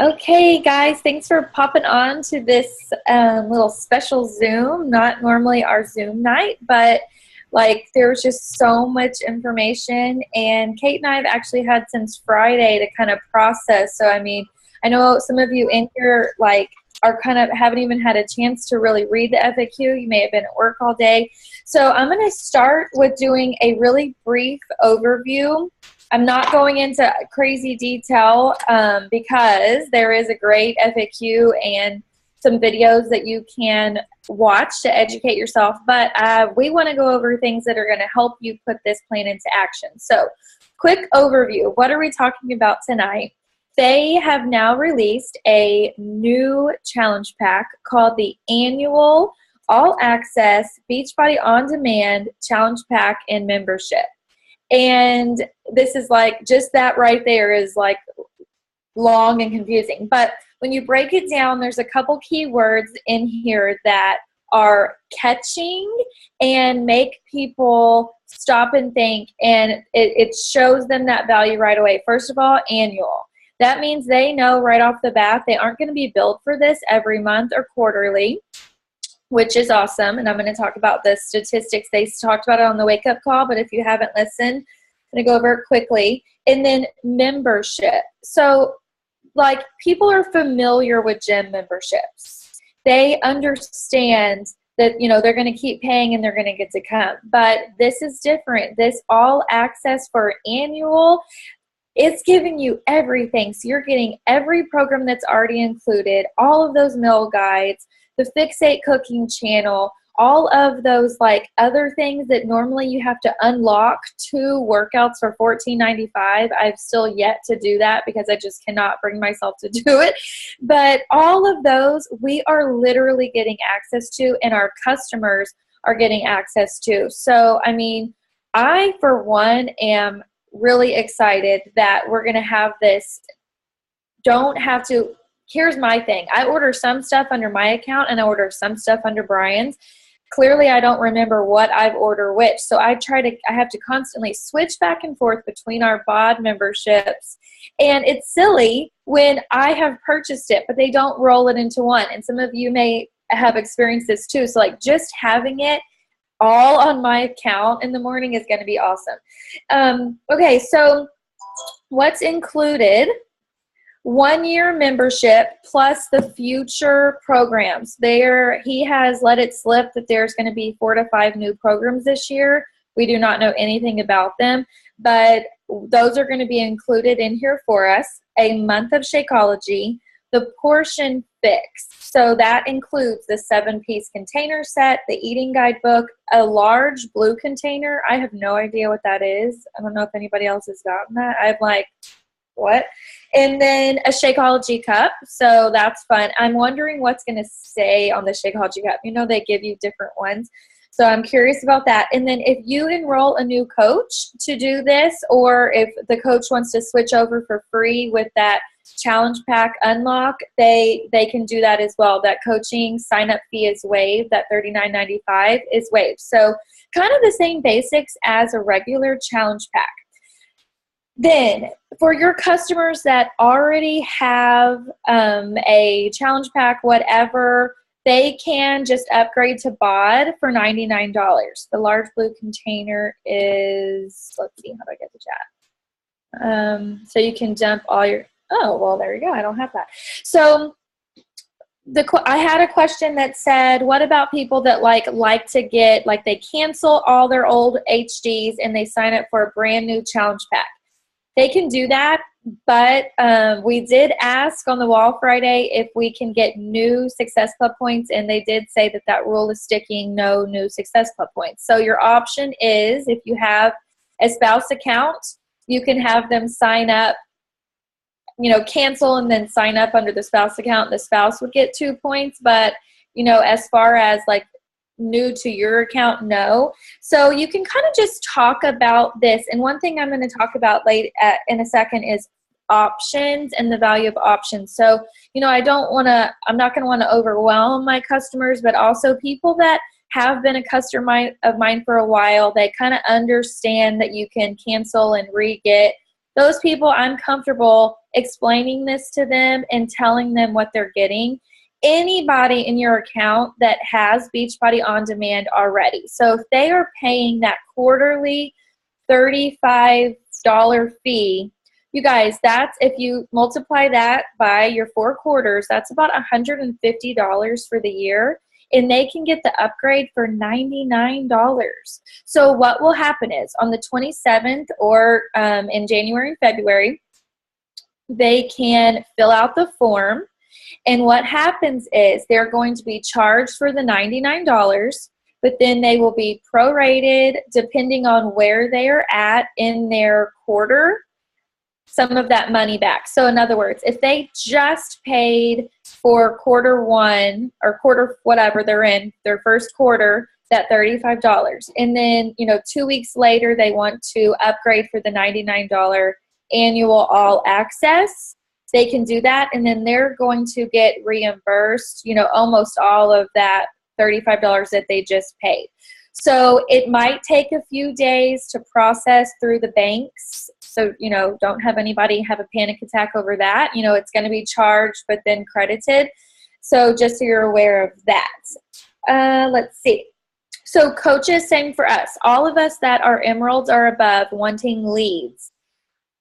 Okay, guys, thanks for popping on to this little special Zoom. Not normally our Zoom night, but like there's just so much information, and Kate and I have actually had since Friday to kind of process. So, I mean, I know some of you in here like are kind of haven't even had a chance to really read the FAQ. You may have been at work all day. So I'm going to start with doing a really brief overview. I'm not going into crazy detail because there is a great FAQ and some videos that you can watch to educate yourself. But we want to go over things that are going to help you put this plan into action. So, quick overview. What are we talking about tonight? They have now released a new challenge pack called the Annual All Access Beachbody On Demand Challenge Pack and Membership. And this is like, just that right there is like long and confusing. But when you break it down, there's a couple key words in here that are catching and make people stop and think, and it shows them that value right away. First of all, annual. That means they know right off the bat they aren't going to be billed for this every month or quarterly, which is awesome. And I'm going to talk about the statistics. They talked about it on the wake-up call, but if you haven't listened, I'm going to go over it quickly. And then membership. So, like, people are familiar with gym memberships. They understand that, you know, they're going to keep paying and they're going to get to come. But this is different. This all access for annual, it's giving you everything. So you're getting every program that's already included, all of those meal guides, the Fixate cooking channel, all of those like other things that normally you have to unlock 2 workouts for $14.95. I've still yet to do that because I just cannot bring myself to do it. But all of those we are literally getting access to, and our customers are getting access to. So, I mean, I, for one, am really excited that we're going to have this. Don't have to. Here's my thing. I order some stuff under my account and I order some stuff under Brian's. Clearly, I don't remember what I've ordered which. So I have to constantly switch back and forth between our BOD memberships. And it's silly when I have purchased it, but they don't roll it into one. And some of you may have experienced this too. So like just having it all on my account in the morning is going to be awesome. Okay, so what's included? 1-year membership plus the future programs. He has let it slip that there's going to be 4 to 5 new programs this year. We do not know anything about them, but those are going to be included in here for us. A month of Shakeology, the portion fix. So that includes the 7-piece container set, the eating guidebook, a large blue container. I have no idea what that is. I don't know if anybody else has gotten that. I'm like, what? And then a Shakeology cup. So that's fun. I'm wondering what's going to say on the Shakeology cup. You know, they give you different ones. So I'm curious about that. And then if you enroll a new coach to do this, or if the coach wants to switch over for free with that challenge pack unlock, they can do that as well. That coaching sign up fee is waived. That $39.95 is waived. So kind of the same basics as a regular challenge pack. Then, for your customers that already have a challenge pack, whatever, they can just upgrade to BOD for $99. The large blue container is, let's see, how do I get the chat? So you can dump all your, oh, well, there you go. I don't have that. So I had a question that said, what about people that like to get, like they cancel all their old HDs and they sign up for a brand new challenge pack? They can do that, but we did ask on the wall Friday if we can get new Success Club points, and they did say that that rule is sticking, no new Success Club points. So your option is, if you have a spouse account, you can have them sign up, you know, cancel and then sign up under the spouse account. The spouse would get 2 points, but, you know, as far as like new to your account, no. So you can kind of just talk about this. And one thing I'm going to talk about in a second is options and the value of options. So, you know, I'm not going to want to overwhelm my customers, but also people that have been a customer of mine for a while, they kind of understand that you can cancel and re-get. Those people, I'm comfortable explaining this to them and telling them what they're getting. Anybody in your account that has Beachbody On Demand already. So if they are paying that quarterly $35 fee, you guys, that's, if you multiply that by your 4 quarters, that's about $150 for the year. And they can get the upgrade for $99. So what will happen is on the 27th or in January and February, they can fill out the form. And what happens is they're going to be charged for the $99, but then they will be prorated depending on where they are at in their quarter, some of that money back. So in other words, if they just paid for quarter one or quarter whatever they're in, their first quarter, that $35, and then 2 weeks later they want to upgrade for the $99 annual all access, they can do that, and then they're going to get reimbursed, almost all of that $35 that they just paid. So it might take a few days to process through the banks. So, don't have anybody have a panic attack over that. It's going to be charged, but then credited. So just so you're aware of that. Let's see. So coaches, same for us. All of us that are emeralds or above wanting leads.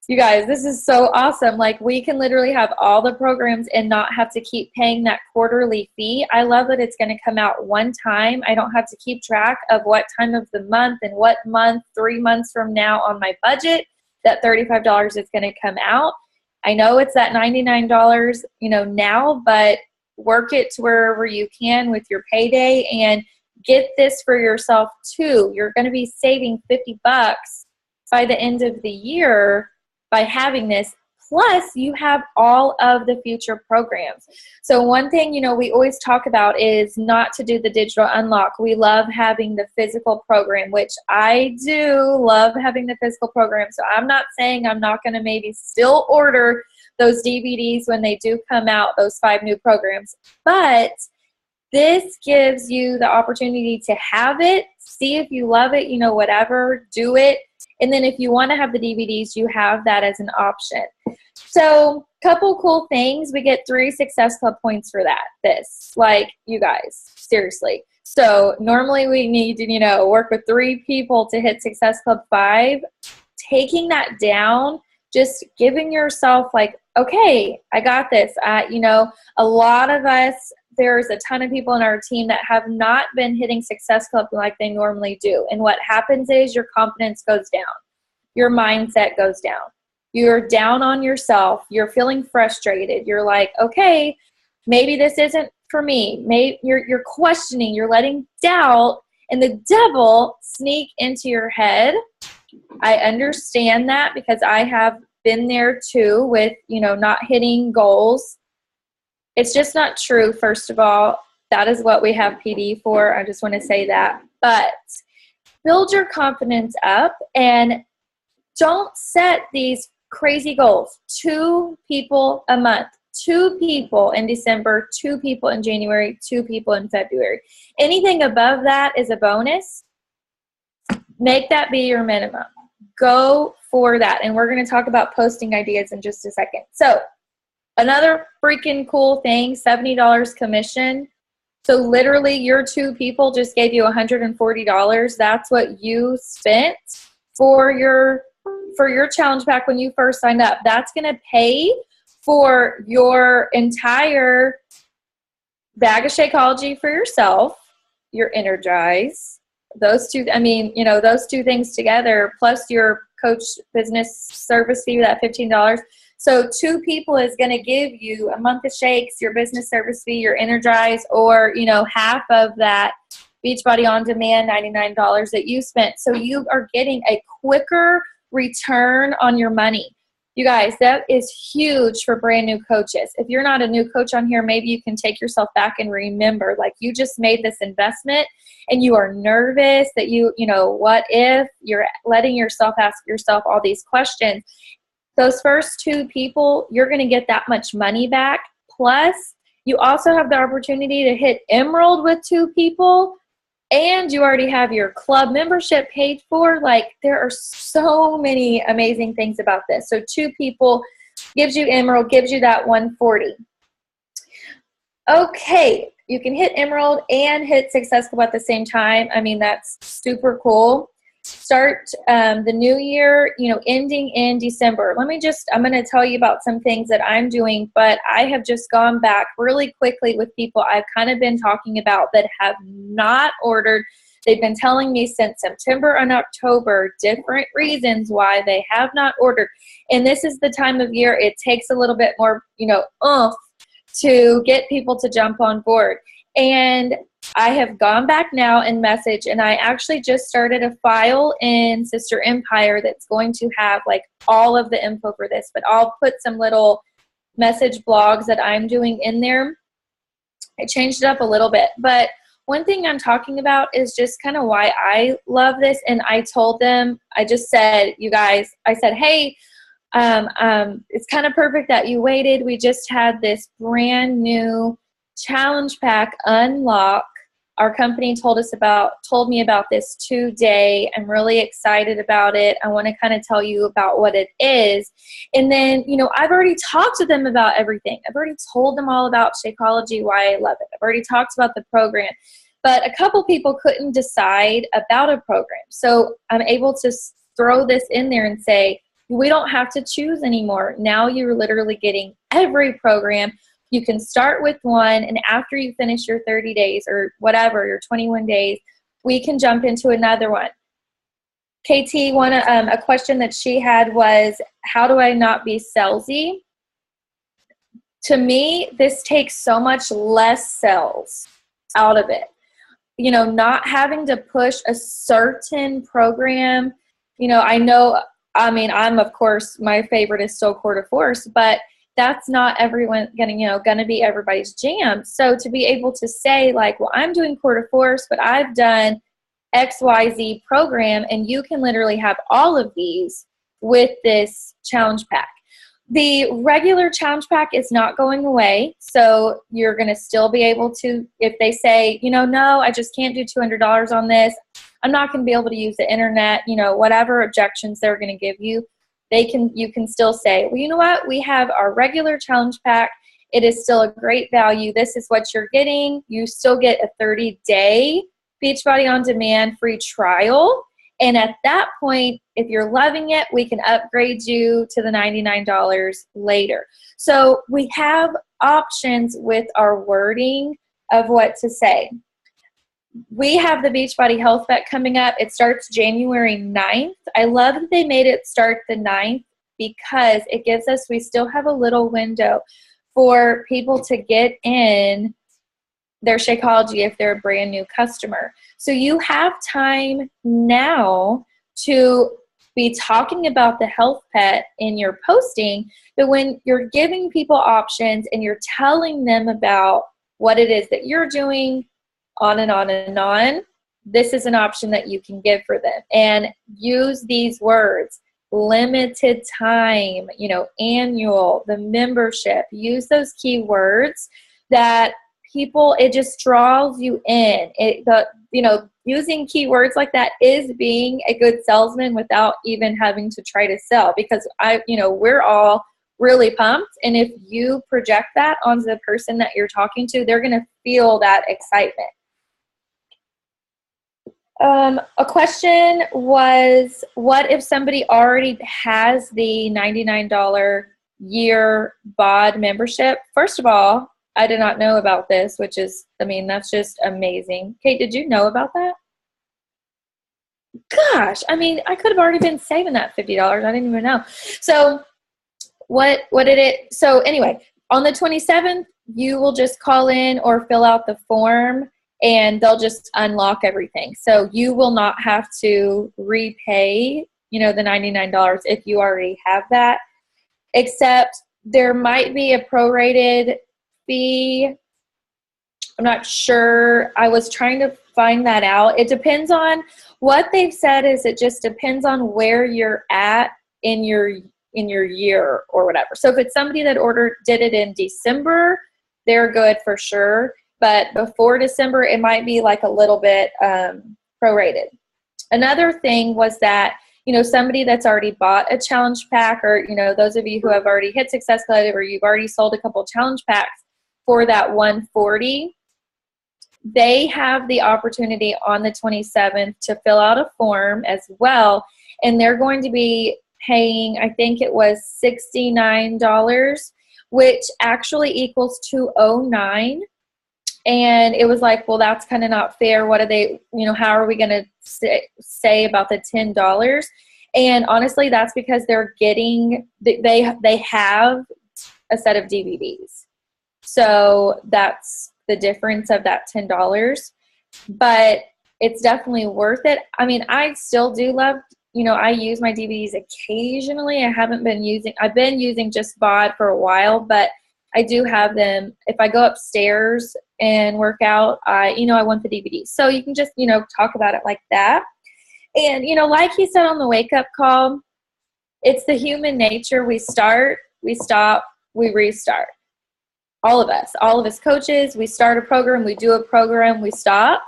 You guys, this is so awesome. Like, we can literally have all the programs and not have to keep paying that quarterly fee. I love that it's going to come out one time. I don't have to keep track of what time of the month and what month 3 months from now on my budget that $35 is going to come out. I know it's that $99, now, but work it to wherever you can with your payday and get this for yourself too. You're going to be saving $50 by the end of the year by having this. Plus, you have all of the future programs. So one thing, we always talk about is not to do the digital unlock. We love having the physical program, which I do love having the physical program. So I'm not saying I'm not going to maybe still order those DVDs when they do come out, those 5 new programs. But this gives you the opportunity to have it, see if you love it, whatever, do it. And then if you want to have the DVDs, you have that as an option. So couple cool things. We get 3 Success Club points for that. You guys, seriously. So normally we need to, work with 3 people to hit Success Club 5. Taking that down, just giving yourself okay, I got this. A lot of us, there's a ton of people in our team that have not been hitting Success Club like they normally do. And what happens is your confidence goes down. Your mindset goes down. You're down on yourself. You're feeling frustrated. You're like, okay, maybe this isn't for me. Maybe you're questioning. You're letting doubt and the devil sneak into your head. I understand that because I have been there too with, not hitting goals. It's just not true, first of all. That is what we have PD for. I just want to say that. But build your confidence up and don't set these crazy goals. 2 people a month, 2 people in December, 2 people in January, 2 people in February. Anything above that is a bonus. Make that be your minimum. Go for that. And we're going to talk about posting ideas in just a second. So another freaking cool thing, $70 commission. So literally your 2 people just gave you $140. That's what you spent for your challenge pack when you first signed up. That's going to pay for your entire bag of Shakeology for yourself, your Energize. Those 2, those 2 things together, plus your coach business service fee, that $15. So 2 people is going to give you a month of shakes, your business service fee, your Energize, or, half of that Beachbody On Demand, $99 that you spent. So you are getting a quicker return on your money. You guys, that is huge for brand new coaches. If you're not a new coach on here, maybe you can take yourself back and remember, you just made this investment and you are nervous that what if you're letting yourself ask yourself all these questions. Those first 2 people, you're going to get that much money back. Plus, you also have the opportunity to hit Emerald with 2 people, and you already have your club membership paid for. There are so many amazing things about this. So 2 people, gives you Emerald, gives you that 140. Okay, you can hit Emerald and hit Success Club at the same time. I mean, that's super cool. Start the new year, ending in December. I'm going to tell you about some things that I'm doing, but I have just gone back really quickly with people I've kind of been talking about that have not ordered. They've been telling me since September and October different reasons why they have not ordered. And this is the time of year it takes a little bit more, oomph to get people to jump on board. And I have gone back now and message, and I actually just started a file in Sister Empire that's going to have like all of the info for this, but I'll put some little message blogs that I'm doing in there. I changed it up a little bit, but one thing I'm talking about is just kind of why I love this. And I told them, I just said, you guys, I said, hey, it's kind of perfect that you waited. We just had this brand new challenge pack unlock. Our company told me about this today. I'm really excited about it. I want to kind of tell you about what it is. And then, I've already talked to them about everything. I've already told them all about Shakeology, why I love it. I've already talked about the program. But a couple people couldn't decide about a program. So I'm able to throw this in there and say, we don't have to choose anymore. Now you're literally getting every program. You can start with one, and after you finish your 30 days or whatever, your 21 days, we can jump into another one. KT, a question that she had was, how do I not be salesy? To me, this takes so much less sales out of it. Not having to push a certain program. I'm, of course, my favorite is still Core de Force, but that's not everyone gonna be everybody's jam. So to be able to say like, well, I'm doing Core de Force, but I've done XYZ program, and you can literally have all of these with this challenge pack. The regular challenge pack is not going away, so you're going to still be able to, if they say, no, I just can't do $200 on this, I'm not going to be able to use the internet, whatever objections they're going to give you, you can still say, well, you know what, we have our regular challenge pack. It is still a great value. This is what you're getting. You still get a 30-day Beachbody On Demand free trial. And at that point, if you're loving it, we can upgrade you to the $99 later. So we have options with our wording of what to say. We have the Beachbody Health Bet coming up. It starts January 9th. I love that they made it start the 9th because it gives us, we still have a little window for people to get in their Shakeology if they're a brand new customer. So you have time now to be talking about the health pet in your posting, but when you're giving people options and you're telling them about what it is that you're doing, on and on and on, this is an option that you can give for them. And use these words, limited time, annual, the membership. Use those key words that people, it just draws you in. Using keywords like that is being a good salesman without even having to try to sell, because we're all really pumped. And if you project that onto the person that you're talking to, they're going to feel that excitement. A question was, what if somebody already has the $99 year BOD membership? First of all, I did not know about this, which is, that's just amazing. Kate, did you know about that? Gosh, I could have already been saving that $50. I didn't even know. So so anyway, on the 27th, you will just call in or fill out the form, and they'll just unlock everything. So you will not have to repay, the $99 if you already have that, except there might be a prorated fee. I'm not sure. I was trying to find that out. It depends on what they've said. It just depends on where you're at in your year or whatever. So if it's somebody that did it in December, they're good for sure. But before December, it might be like a little bit prorated. Another thing was that, somebody that's already bought a challenge pack, or, those of you who have already hit Success Collective, or you've already sold a couple challenge packs for that 140, they have the opportunity on the 27th to fill out a form as well. And they're going to be paying, I think it was $69, which actually equals $209. And it was like, well, that's kind of not fair. What are they, how are we going to say about the $10? And honestly, that's because they're getting, they have a set of DVDs. So that's the difference of that $10. But it's definitely worth it. I mean, I still do love, I use my DVDs occasionally. I've been using just BOD for a while, but I do have them. If I go upstairs and work out, I want the DVDs. So you can just, talk about it like that. And, like he said on the wake up call, it's the human nature. We start, we stop, we restart. All of us coaches, we start a program, we do a program, we stop.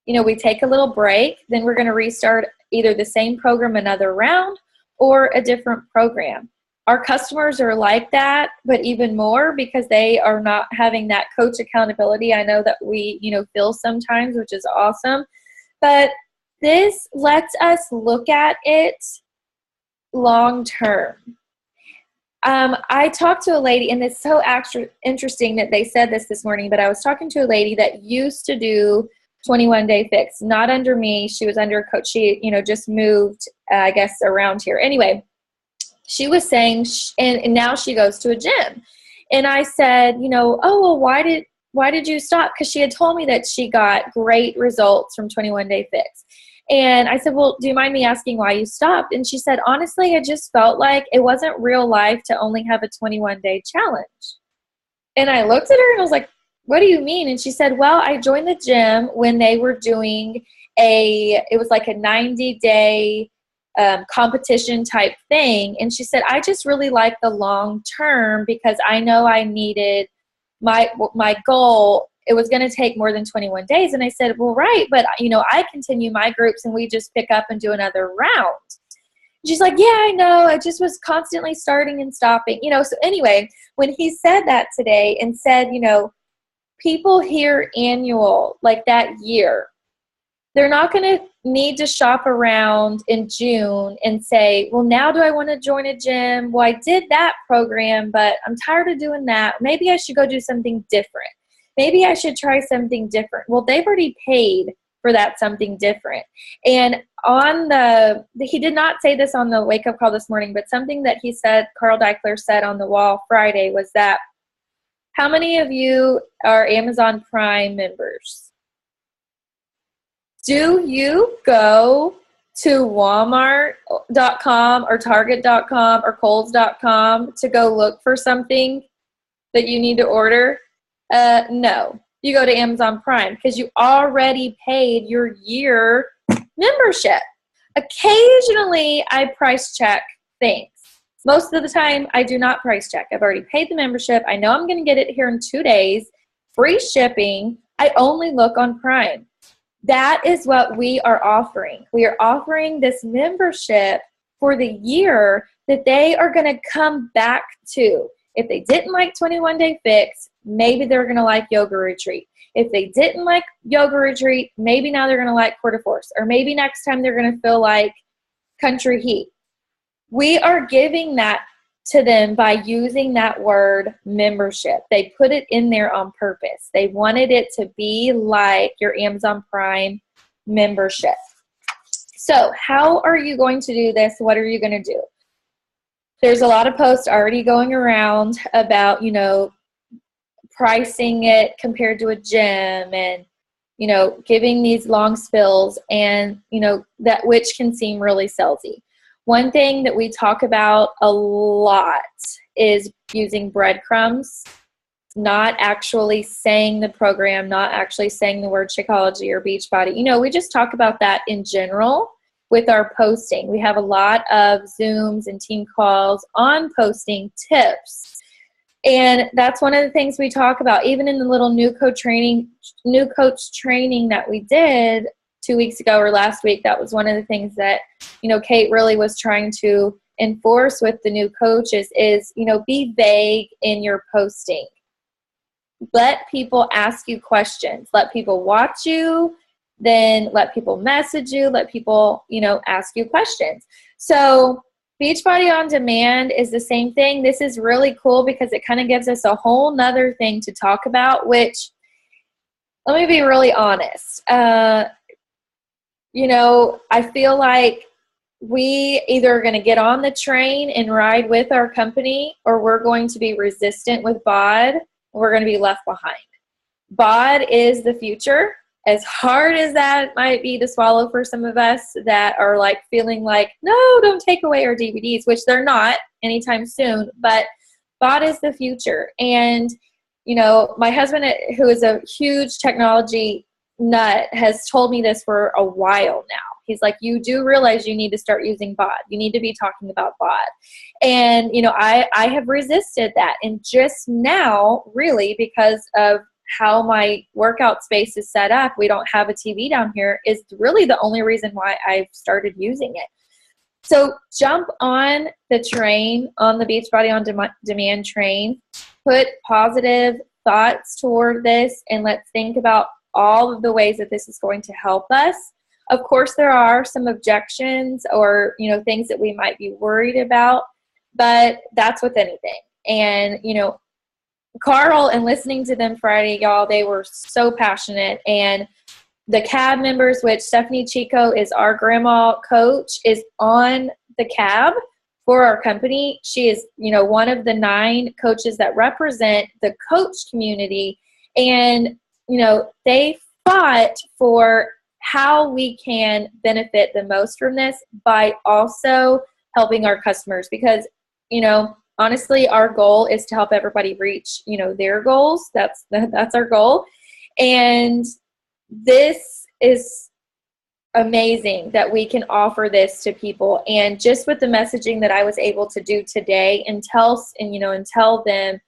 We take a little break, then we're going to restart either the same program another round or a different program. Our customers are like that, but even more because they are not having that coach accountability. I know that we, feel sometimes, which is awesome. But this lets us look at it long term. I talked to a lady, and it's so interesting that they said this morning, but I was talking to a lady that used to do 21-day fix, not under me. She was under a coach. She, just moved, I guess, around here. Anyway, she was saying, and now she goes to a gym. And I said, oh, well, why did you stop? Because she had told me that she got great results from 21-day fix. And I said, well, do you mind me asking why you stopped? And she said, honestly, I just felt like it wasn't real life to only have a 21-day challenge. And I looked at her and I was like, what do you mean? And she said, well, I joined the gym when they were doing it was like a 90-day competition type thing. And she said, I just really like the long term because I know I needed my goal. It was going to take more than 21 days. And I said, well, right. But, I continue my groups and we just pick up and do another round. She's like, yeah, I know. I just was constantly starting and stopping, So anyway, when he said that today and said, people hear annual, like that year, they're not going to need to shop around in June and say, well, now do I want to join a gym? Well, I did that program, but I'm tired of doing that. Maybe I should go do something different. Maybe I should try something different. Well, they've already paid for that something different. And he did not say this on the wake up call this morning, but something that he said, Carl Deichler said on the wall Friday was that, how many of you are Amazon Prime members? Do you go to Walmart.com or Target.com or Kohl's.com to go look for something that you need to order? No. You go to Amazon Prime because you already paid your year membership. Occasionally, I price check things. Most of the time, I do not price check. I've already paid the membership. I know I'm going to get it here in 2 days. Free shipping. I only look on Prime. That is what we are offering. We are offering this membership for the year that they are going to come back to. If they didn't like 21-day fix, maybe they're going to like yoga retreat. If they didn't like yoga retreat, maybe now they're going to like quarter force. Or maybe next time they're going to feel like country heat. We are giving that to them by using that word membership. They put it in there on purpose. They wanted it to be like your Amazon Prime membership. So how are you going to do this? What are you going to do? There's a lot of posts already going around about, pricing it compared to a gym and, giving these long spills and, that which can seem really salesy. One thing that we talk about a lot is using breadcrumbs, not actually saying the program, not actually saying the word Shakeology or Beachbody. We just talk about that in general with our posting. We have a lot of Zooms and team calls on posting tips. And that's one of the things we talk about, even in the little new coach training that we did. 2 weeks ago or last week, that was one of the things that, Kate really was trying to enforce with the new coaches is, be vague in your posting. Let people ask you questions. Let people watch you. Then let people message you. Let people, ask you questions. So Beachbody On Demand is the same thing. This is really cool because it kind of gives us a whole nother thing to talk about, which, let me be really honest. I feel like we either are going to get on the train and ride with our company, or we're going to be resistant with BOD. We're going to be left behind. BOD is the future. As hard as that might be to swallow for some of us that are like feeling like, no, don't take away our DVDs, which they're not anytime soon, but BOD is the future. And, my husband, who is a huge technology nut, has told me this for a while now. He's like, you do realize you need to start using BOD. You need to be talking about BOD. And, I have resisted that. And just now, really, because of how my workout space is set up, we don't have a TV down here, is really the only reason why I've started using it. So jump on the train, on the Beachbody On Demand train, put positive thoughts toward this, and let's think about all of the ways that this is going to help us. Of course, there are some objections or, things that we might be worried about, but that's with anything. And, Carl, and listening to them Friday, y'all, they were so passionate. And the cab members, which Stephanie Chico is our grandma coach, is on the cab for our company. She is, one of the 9 coaches that represent the coach community. And, they fought for how we can benefit the most from this by also helping our customers, because, honestly, our goal is to help everybody reach, their goals. That's our goal. And this is amazing that we can offer this to people. And just with the messaging that I was able to do today and tell them,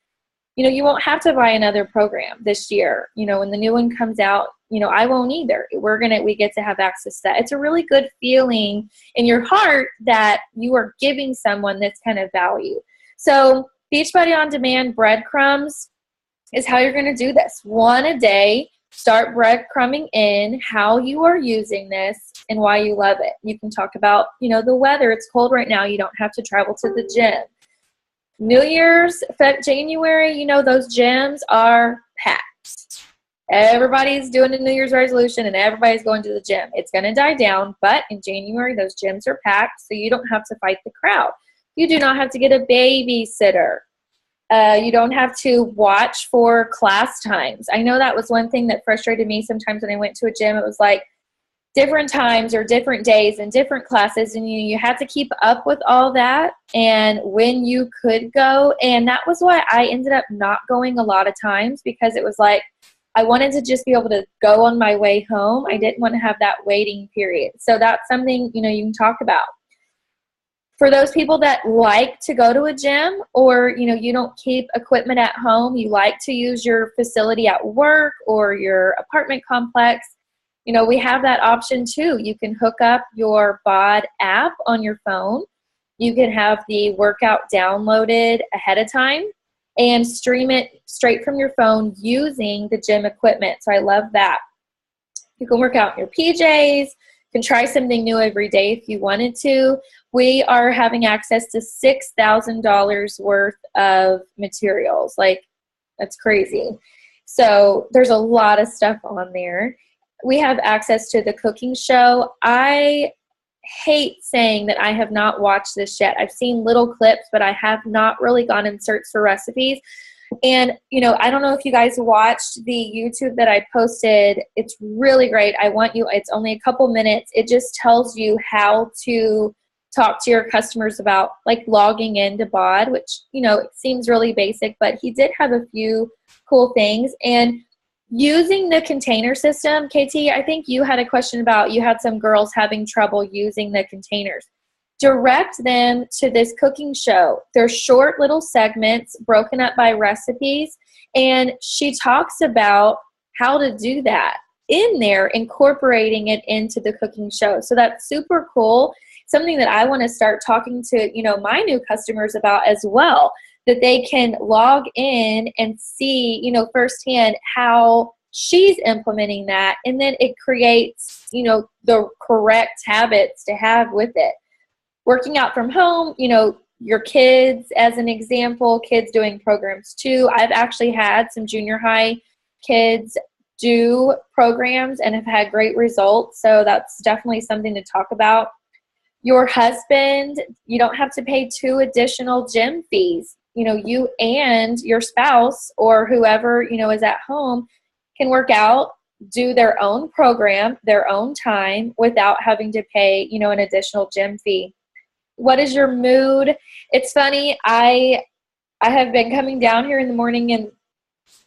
you won't have to buy another program this year. When the new one comes out, I won't either. We get to have access to that. It's a really good feeling in your heart that you are giving someone this kind of value. So Beachbody On Demand breadcrumbs is how you're going to do this. One a day. Start breadcrumbing in how you are using this and why you love it. You can talk about, the weather. It's cold right now. You don't have to travel to the gym. New Year's, January, those gyms are packed. Everybody's doing a New Year's resolution and everybody's going to the gym. It's going to die down, but in January, those gyms are packed, so you don't have to fight the crowd. You do not have to get a babysitter. You don't have to watch for class times. I know that was one thing that frustrated me sometimes when I went to a gym. It was like different times or different days and different classes, and you had to keep up with all that and when you could go. And that was why I ended up not going a lot of times, because it was like I wanted to just be able to go on my way home. I didn't want to have that waiting period. So that's something, you can talk about. For those people that like to go to a gym, or, you don't keep equipment at home, you like to use your facility at work or your apartment complex, we have that option too. You can hook up your BOD app on your phone. You can have the workout downloaded ahead of time and stream it straight from your phone using the gym equipment. So I love that. You can work out in your PJs. Can try something new every day if you wanted to. We are having access to $6,000 worth of materials. Like, that's crazy. So there's a lot of stuff on there. We have access to the cooking show. I hate saying that I have not watched this yet. I've seen little clips, but I have not really gone and searched for recipes. And, I don't know if you guys watched the YouTube that I posted. It's really great. It's only a couple minutes. It just tells you how to talk to your customers about like logging into BOD, which, it seems really basic, but he did have a few cool things. And using the container system, KT, I think you had a question about, you had some girls having trouble using the containers. Direct them to this cooking show. They're short little segments broken up by recipes, and she talks about how to do that. in there, incorporating it into the cooking show. So that's super cool. Something that I want to start talking to, my new customers about as well, that they can log in and see, firsthand how she's implementing that. And then it creates, the correct habits to have with it. Working out from home, your kids, as an example, kids doing programs too. I've actually had some junior high kids do programs and have had great results. So that's definitely something to talk about. Your husband, you don't have to pay 2 additional gym fees. You and your spouse or whoever, is at home can work out, do their own program, their own time without having to pay, an additional gym fee. What is your mood? It's funny. I have been coming down here in the morning and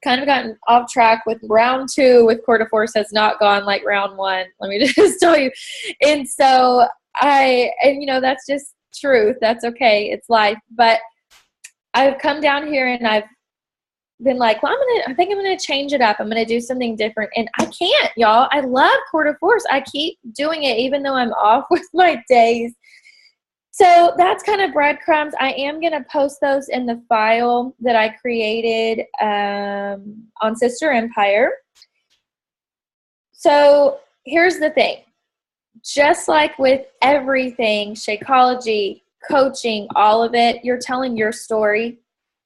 kind of gotten off track with round 2 with quarter force has not gone like round 1. Let me just tell you. And so that's just truth. That's okay. It's life. But I've come down here and I've been like, well, I think I'm going to change it up. I'm going to do something different. And I can't, y'all. I love quarter force. I keep doing it even though I'm off with my days. So that's kind of breadcrumbs. I am going to post those in the file that I created on Sister Empire. So here's the thing. Just like with everything, Shakeology, coaching, all of it, you're telling your story.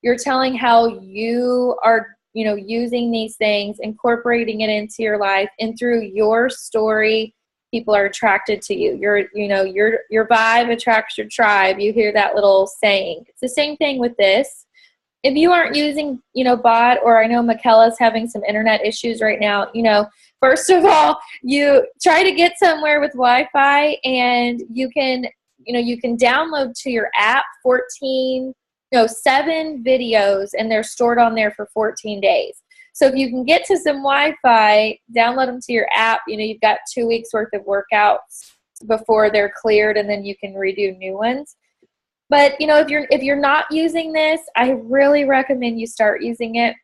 You're telling how you are, using these things, incorporating it into your life, and through your story, people are attracted to you. Your vibe attracts your tribe. You hear that little saying. It's the same thing with this. If you aren't using, BOD, or I know Michaela's having some internet issues right now, first of all, you try to get somewhere with Wi-Fi, and you can download to your app 7 videos, and they're stored on there for 14 days. So if you can get to some Wi-Fi, download them to your app, you've got 2 weeks worth of workouts before they're cleared, and then you can redo new ones. But, if you're not using this, I really recommend you start using it.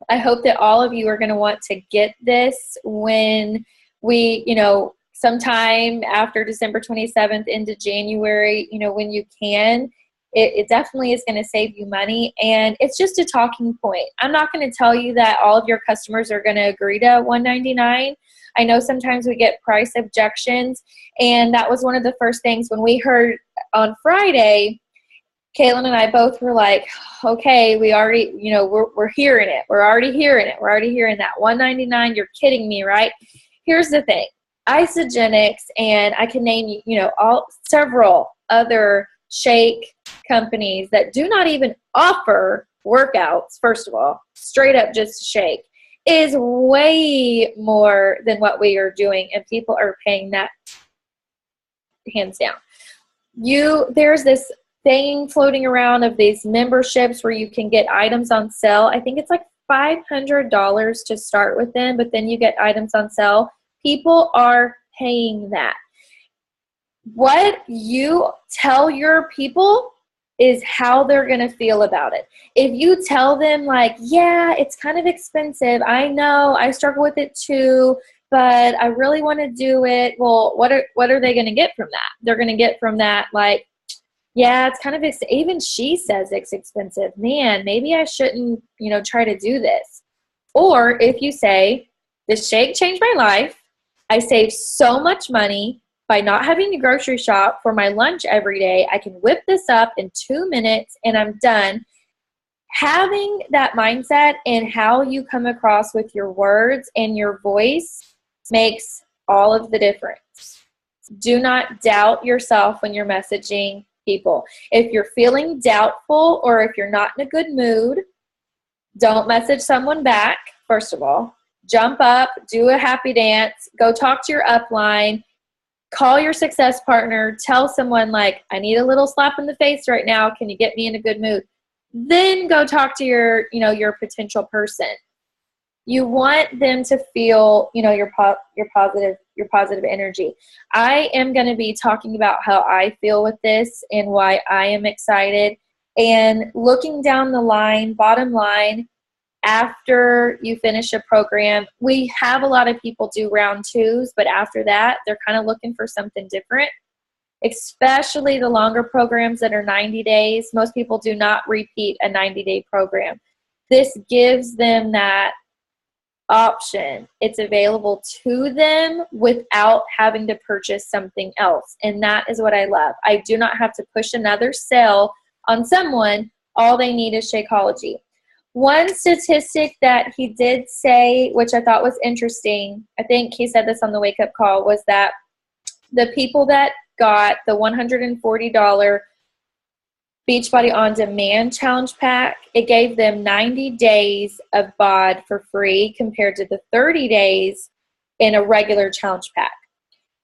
I hope that all of you are going to want to get this when we, sometime after December 27th into January, when you can. It definitely is going to save you money, and it's just a talking point. I'm not going to tell you that all of your customers are going to agree to $199. I know sometimes we get price objections, and that was one of the first things when we heard on Friday. Caitlin and I both were like, okay, we already, we're hearing it. We're already hearing it. We're already hearing that $199. You're kidding me, right? Here's the thing. Isagenix, and I can name you, several other shake companies that do not even offer workouts, first of all, straight up just shake, is way more than what we are doing, and people are paying that hands down. There's this thing floating around of these memberships where you can get items on sale. I think it's like $500 to start with them, but then you get items on sale. People are paying that. What you tell your people is how they're going to feel about it. If you tell them like, yeah, it's kind of expensive. I know, I struggle with it too, but I really want to do it. Well, what are they going to get from that? They're going to get from that like, yeah, it's kind of, even she says it's expensive. Man, maybe I shouldn't, try to do this. Or if you say, this shake changed my life. I saved so much money by not having to grocery shop for my lunch every day. I can whip this up in 2 minutes and I'm done. Having that mindset and how you come across with your words and your voice makes all of the difference. Do not doubt yourself when you're messaging people. If you're feeling doubtful or if you're not in a good mood, don't message someone back, first of all. Jump up, do a happy dance, go talk to your upline, call your success partner, tell someone like, I need a little slap in the face right now. Can you get me in a good mood? Then go talk to your potential person. You want them to feel, your positive energy. I am going to be talking about how I feel with this and why I am excited. And looking down the line, bottom line, after you finish a program, we have a lot of people do round twos, but after that, they're kind of looking for something different, especially the longer programs that are 90 days. Most people do not repeat a 90-day program. This gives them that option. It's available to them without having to purchase something else. And that is what I love. I do not have to push another sale on someone. All they need is Shakeology. One statistic that he did say, which I thought was interesting, I think he said this on the wake up call, was that the people that got the $140 Beachbody On Demand Challenge Pack, it gave them 90 days of BOD for free compared to the 30 days in a regular challenge pack.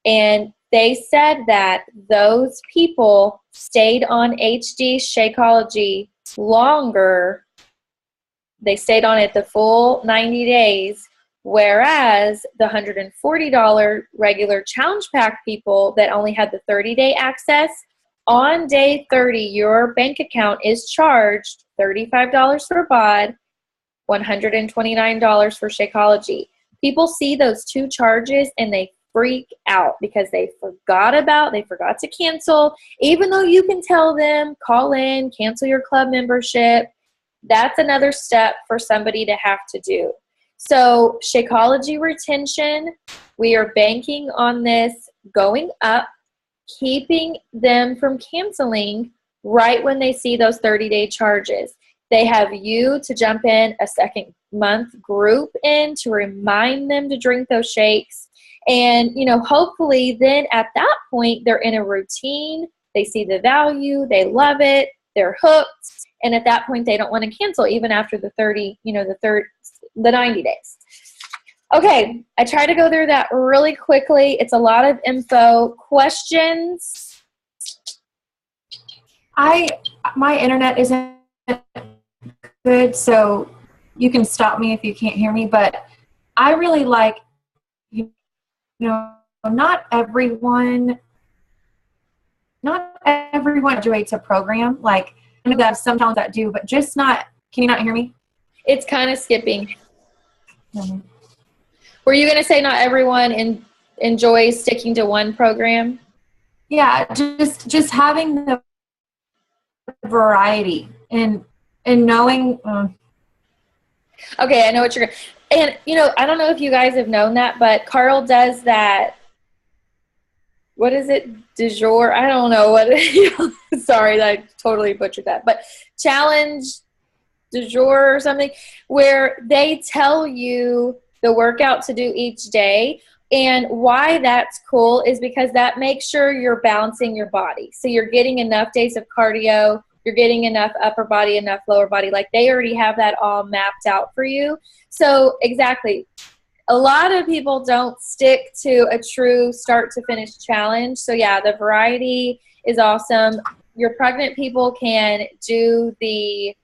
And they said that those people stayed on HD Shakeology longer. They stayed on it the full 90 days, whereas the $140 regular challenge pack people that only had the 30-day access, on day 30, your bank account is charged $35 for BOD, $129 for Shakeology. People see those two charges and they freak out because they forgot to cancel. Even though you can tell them, call in, cancel your club membership, that's another step for somebody to have to do. So Shakeology retention, we are banking on this going up, keeping them from canceling right when they see those 30-day charges. They have you to jump in a second month group in to remind them to drink those shakes. And, hopefully then at that point, they're in a routine. They see the value. They love it. They're hooked. And at that point, they don't want to cancel even after the 90 days. Okay, I try to go through that really quickly. It's a lot of info. Questions? My internet isn't good, so you can stop me if you can't hear me, but I really like, not everyone graduates a program. Like, I know that some towns that do, but just not, can you not hear me? It's kind of skipping. Mm-hmm. Were you going to say not everyone enjoys sticking to one program? Yeah, just having the variety and knowing. Okay, I know what you're going to. And, I don't know if you guys have known that, but Carl does that. What is it? Du jour? I don't know what. Sorry, I totally butchered that. But challenge du jour or something, where they tell you the workout to do each day. And why that's cool is because that makes sure you're balancing your body. So you're getting enough days of cardio, you're getting enough upper body, enough lower body. Like, they already have that all mapped out for you. So exactly. A lot of people don't stick to a true start to finish challenge. So yeah, the variety is awesome. Your pregnant people can do the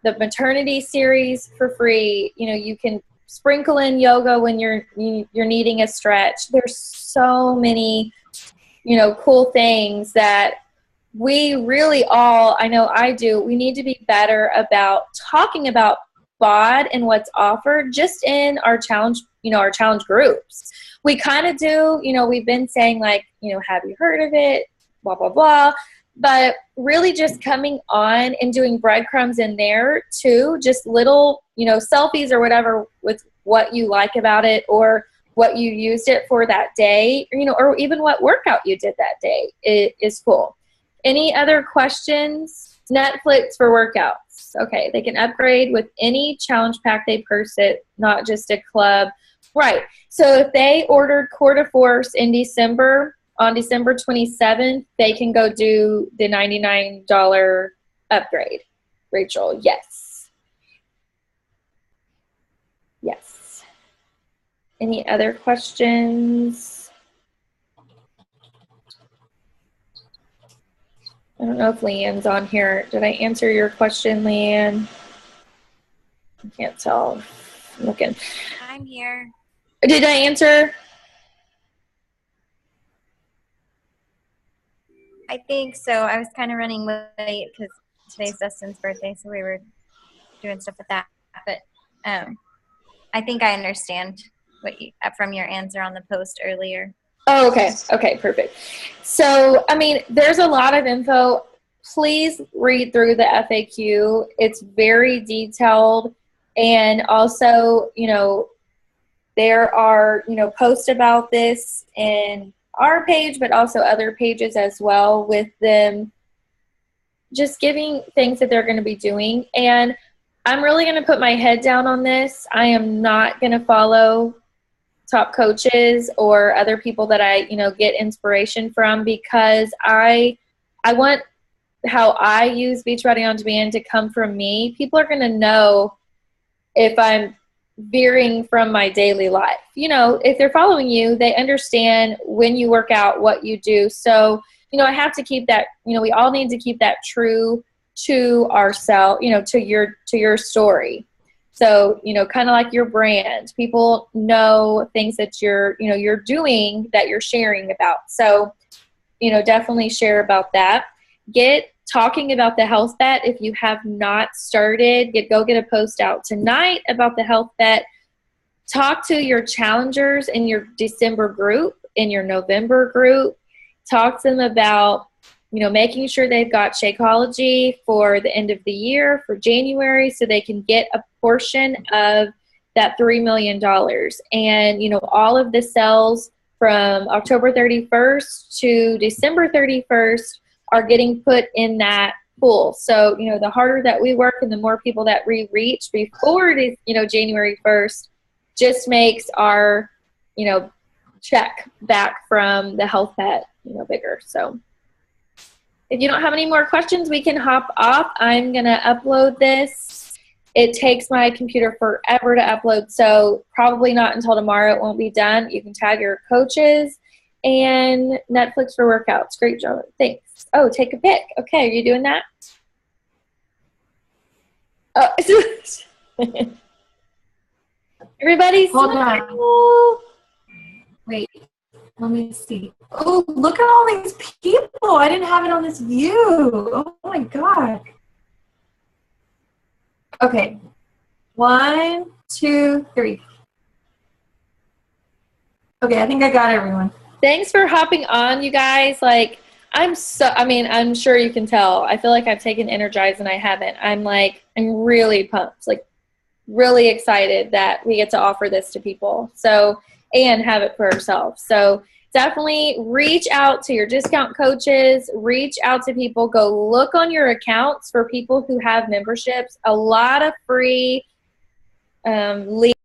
maternity series for free. You can sprinkle in yoga when you're needing a stretch. There's so many, cool things that we really all, I know I do, we need to be better about talking about BOD and what's offered just in our challenge, our challenge groups. We kind of do, we've been saying like, have you heard of it? Blah, blah, blah. But really just coming on and doing breadcrumbs in there too, just little, selfies or whatever with what you like about it or what you used it for that day, or even what workout you did that day is cool. Any other questions? Netflix for workouts. Okay, they can upgrade with any challenge pack they purchase, not just a club. Right. So if they ordered Quarter Force in December, on December 27th, they can go do the $99 upgrade. Rachel, yes. Yes. Any other questions? I don't know if Leanne's on here. Did I answer your question, Leanne? I can't tell. I'm looking. I'm here. Did I answer? I think so. I was kind of running late because today's Dustin's birthday, so we were doing stuff with that. But I think I understand what you, from your answer on the post earlier. Oh, okay. Okay, perfect. So, I mean, there's a lot of info. Please read through the FAQ. It's very detailed. And also, you know, there are, you know, posts about this in our page, but also other pages as well, with them just giving things that they're going to be doing. And I'm really going to put my head down on this. I am not going to follow top coaches or other people that I, you know, get inspiration from, because I want how I use Beachbody on Demand to come from me. People are going to know if I'm veering from my daily life. You know, if they're following you, they understand when you work out, what you do. So, you know, I have to keep that, you know, we all need to keep that true to ourselves, you know, to your story. So, you know, kind of like your brand, people know things that you're doing, that you're sharing about. So, you know, definitely share about that. Get talking about the health bet. If you have not started, go get a post out tonight about the health bet. Talk to your challengers in your December group, in your November group. Talk to them about, you know, making sure they've got Shakeology for the end of the year, for January, so they can get a portion of that $3 million. And, you know, all of the sales from October 31st to December 31st are getting put in that pool. So, you know, the harder that we work and the more people that we reach before it is, you know, January 1st, just makes our, you know, check back from the health bet, you know, bigger. So if you don't have any more questions, we can hop off. I'm going to upload this. It takes my computer forever to upload, so probably not until tomorrow it won't be done. You can tag your coaches. And Netflix for workouts. Great job. Thanks. Oh, take a pic. Okay, are you doing that? Oh, everybody's Hold on. Wait, let me see. Oh, look at all these people. I didn't have it on this view. Oh my God. Okay. 1, 2, 3. Okay, I think I got everyone. Thanks for hopping on, you guys. Like, I'm sure you can tell. I feel like I've taken Energize and I haven't. I'm really pumped, like really excited that we get to offer this to people. So, and have it for ourselves. So definitely reach out to your discount coaches, reach out to people, go look on your accounts for people who have memberships. A lot of free leads